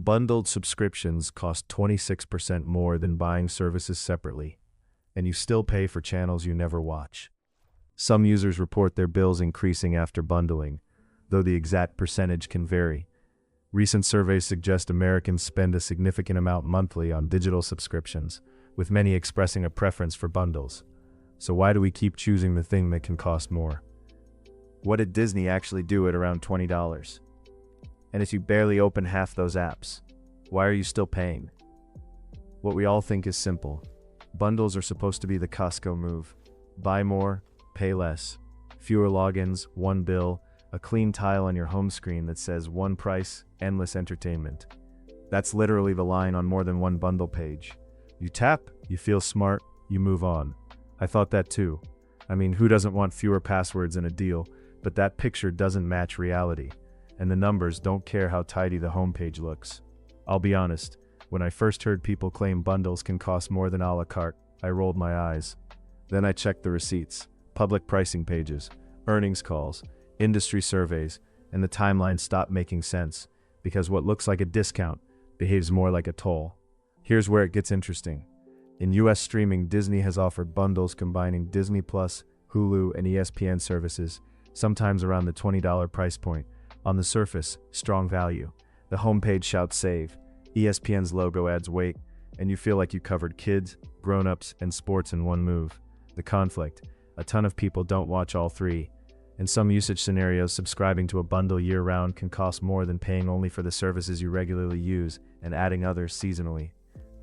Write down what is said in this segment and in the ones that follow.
Bundled subscriptions cost 26% more than buying services separately, and you still pay for channels you never watch. Some users report their bills increasing after bundling, though the exact percentage can vary. Recent surveys suggest Americans spend a significant amount monthly on digital subscriptions, with many expressing a preference for bundles. So why do we keep choosing the thing that can cost more? What did Disney actually do at around $20? And if you barely open half those apps, why are you still paying? What we all think is simple. Bundles are supposed to be the Costco move. Buy more, pay less. Fewer logins, one bill, a clean tile on your home screen that says one price, endless entertainment. That's literally the line on more than one bundle page. You tap, you feel smart, you move on. I thought that too. I mean, who doesn't want fewer passwords in a deal? But that picture doesn't match reality. And the numbers don't care how tidy the homepage looks. I'll be honest, when I first heard people claim bundles can cost more than a la carte, I rolled my eyes. Then I checked the receipts, public pricing pages, earnings calls, industry surveys, and the timeline stopped making sense, because what looks like a discount behaves more like a toll. Here's where it gets interesting. In US streaming, Disney has offered bundles combining Disney+, Hulu, and ESPN services, sometimes around the $20 price point. On the surface, strong value. The homepage shouts save, ESPN's logo adds weight, and you feel like you covered kids, grown-ups, and sports in one move. The conflict. A ton of people don't watch all three. In some usage scenarios, subscribing to a bundle year-round can cost more than paying only for the services you regularly use and adding others seasonally.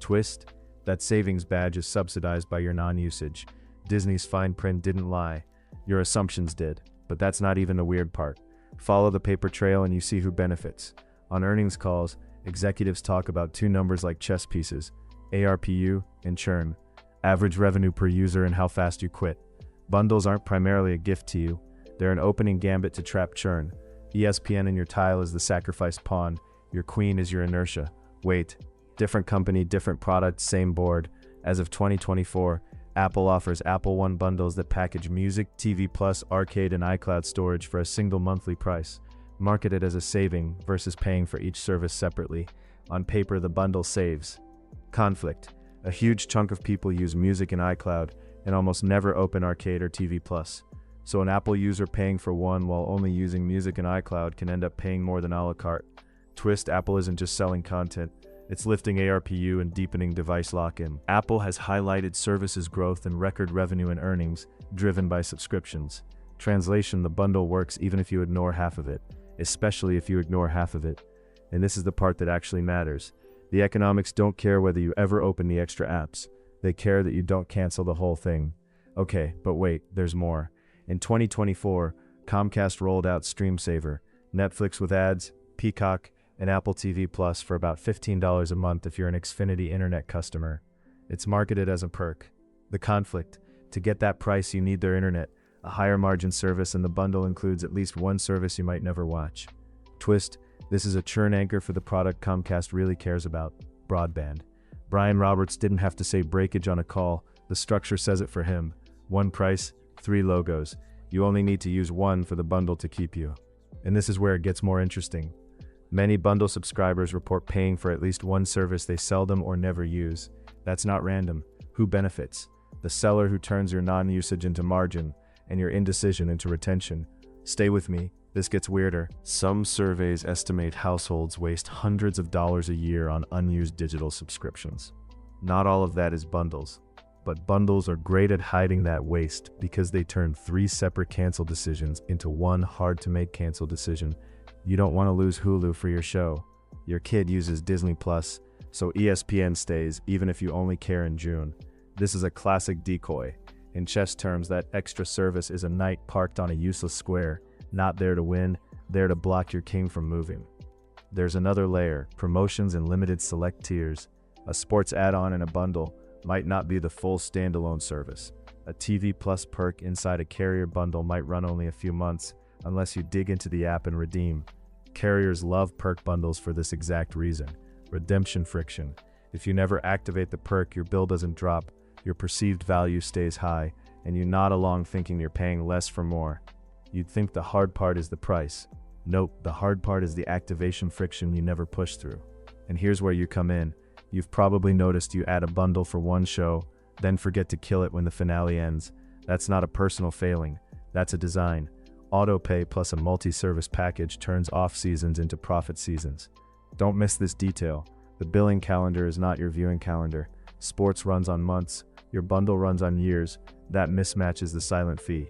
Twist. That savings badge is subsidized by your non-usage. Disney's fine print didn't lie. Your assumptions did. But that's not even the weird part. Follow the paper trail and you see who benefits. On earnings calls, executives talk about two numbers like chess pieces, ARPU and churn, average revenue per user and how fast you quit. Bundles aren't primarily a gift to you. They're an opening gambit to trap churn. ESPN in your tile is the sacrifice pawn. Your queen is your inertia. Wait. Different company, different product, same board. As of 2024, Apple offers Apple One bundles that package music, TV+, arcade, and iCloud storage for a single monthly price. Marketed as a saving versus paying for each service separately. On paper, the bundle saves. Conflict. A huge chunk of people use music and iCloud and almost never open arcade or TV+. So an Apple user paying for one while only using music and iCloud can end up paying more than a la carte. Twist, Apple isn't just selling content. It's lifting ARPU and deepening device lock-in. Apple has highlighted services growth and record revenue and earnings, driven by subscriptions. Translation, the bundle works even if you ignore half of it, especially if you ignore half of it. And this is the part that actually matters. The economics don't care whether you ever open the extra apps. They care that you don't cancel the whole thing. Okay, but wait, there's more. In 2024, Comcast rolled out Stream Saver, Netflix with ads, Peacock, and Apple TV Plus for about $15 a month if you're an Xfinity internet customer. It's marketed as a perk. The conflict. To get that price, you need their internet, a higher margin service, and the bundle includes at least one service you might never watch. Twist. This is a churn anchor for the product Comcast really cares about, broadband. Brian Roberts didn't have to say breakage on a call. The structure says it for him. One price, 3 logos. You only need to use one for the bundle to keep you. And this is where it gets more interesting. Many bundle subscribers report paying for at least one service they seldom or never use. That's not random. Who benefits? The seller who turns your non-usage into margin and your indecision into retention. Stay with me, this gets weirder. Some surveys estimate households waste hundreds of dollars a year on unused digital subscriptions. Not all of that is bundles, but bundles are great at hiding that waste because they turn 3 separate cancel decisions into one hard-to-make cancel decision. You don't want to lose Hulu for your show. Your kid uses Disney+, so ESPN stays even if you only care in June. This is a classic decoy. In chess terms, that extra service is a knight parked on a useless square, not there to win, there to block your king from moving. There's another layer, promotions and limited select tiers. A sports add-on in a bundle might not be the full standalone service. A TV Plus perk inside a carrier bundle might run only a few months, unless you dig into the app and redeem. Carriers love perk bundles for this exact reason. Redemption friction. If you never activate the perk, your bill doesn't drop, your perceived value stays high, and you nod along thinking you're paying less for more. You'd think the hard part is the price. Nope, the hard part is the activation friction you never push through. And here's where you come in. You've probably noticed you add a bundle for one show, then forget to kill it when the finale ends. That's not a personal failing, that's a design. Autopay plus a multi-service package turns off seasons into profit seasons. Don't miss this detail. The billing calendar is not your viewing calendar. Sports runs on months, your bundle runs on years. That mismatch is the silent fee.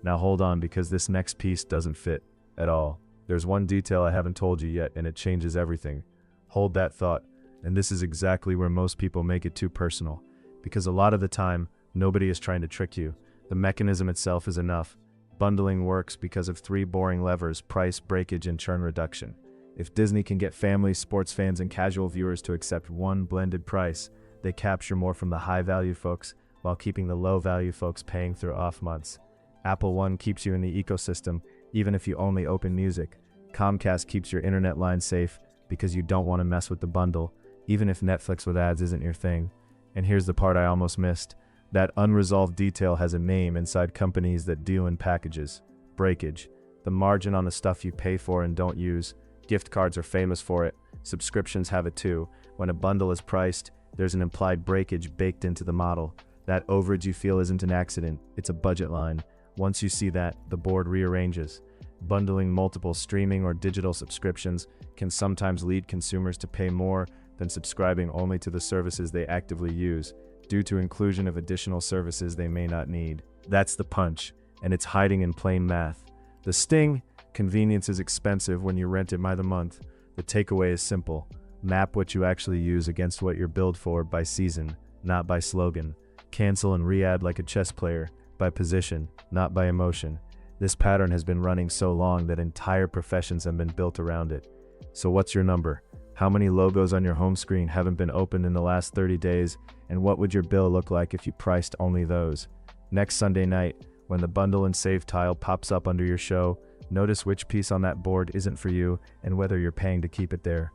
Now hold on, because this next piece doesn't fit at all. There's one detail I haven't told you yet, and it changes everything. Hold that thought. And this is exactly where most people make it too personal. Because a lot of the time, nobody is trying to trick you. The mechanism itself is enough. Bundling works because of 3 boring levers: price, breakage, and churn reduction. If Disney can get families, sports fans, and casual viewers to accept one blended price, they capture more from the high-value folks while keeping the low-value folks paying through off months. Apple One keeps you in the ecosystem, even if you only open music. Comcast keeps your internet line safe because you don't want to mess with the bundle, even if Netflix with ads isn't your thing. And here's the part I almost missed. That unresolved detail has a name inside companies that deal in packages: breakage. The margin on the stuff you pay for and don't use. Gift cards are famous for it. Subscriptions have it too. When a bundle is priced, there's an implied breakage baked into the model. That overage you feel isn't an accident, it's a budget line. Once you see that, the board rearranges. Bundling multiple streaming or digital subscriptions can sometimes lead consumers to pay more than subscribing only to the services they actively use, due to inclusion of additional services they may not need. That's the punch, and it's hiding in plain math. The sting: convenience is expensive when you rent it by the month. The takeaway is simple. Map what you actually use against what you're billed for by season, not by slogan. Cancel and re-add like a chess player, by position, not by emotion. This pattern has been running so long that entire professions have been built around it. So what's your number? How many logos on your home screen haven't been opened in the last 30 days? And what would your bill look like if you priced only those? Next Sunday night, when the bundle and save tile pops up under your show, notice which piece on that board isn't for you and whether you're paying to keep it there.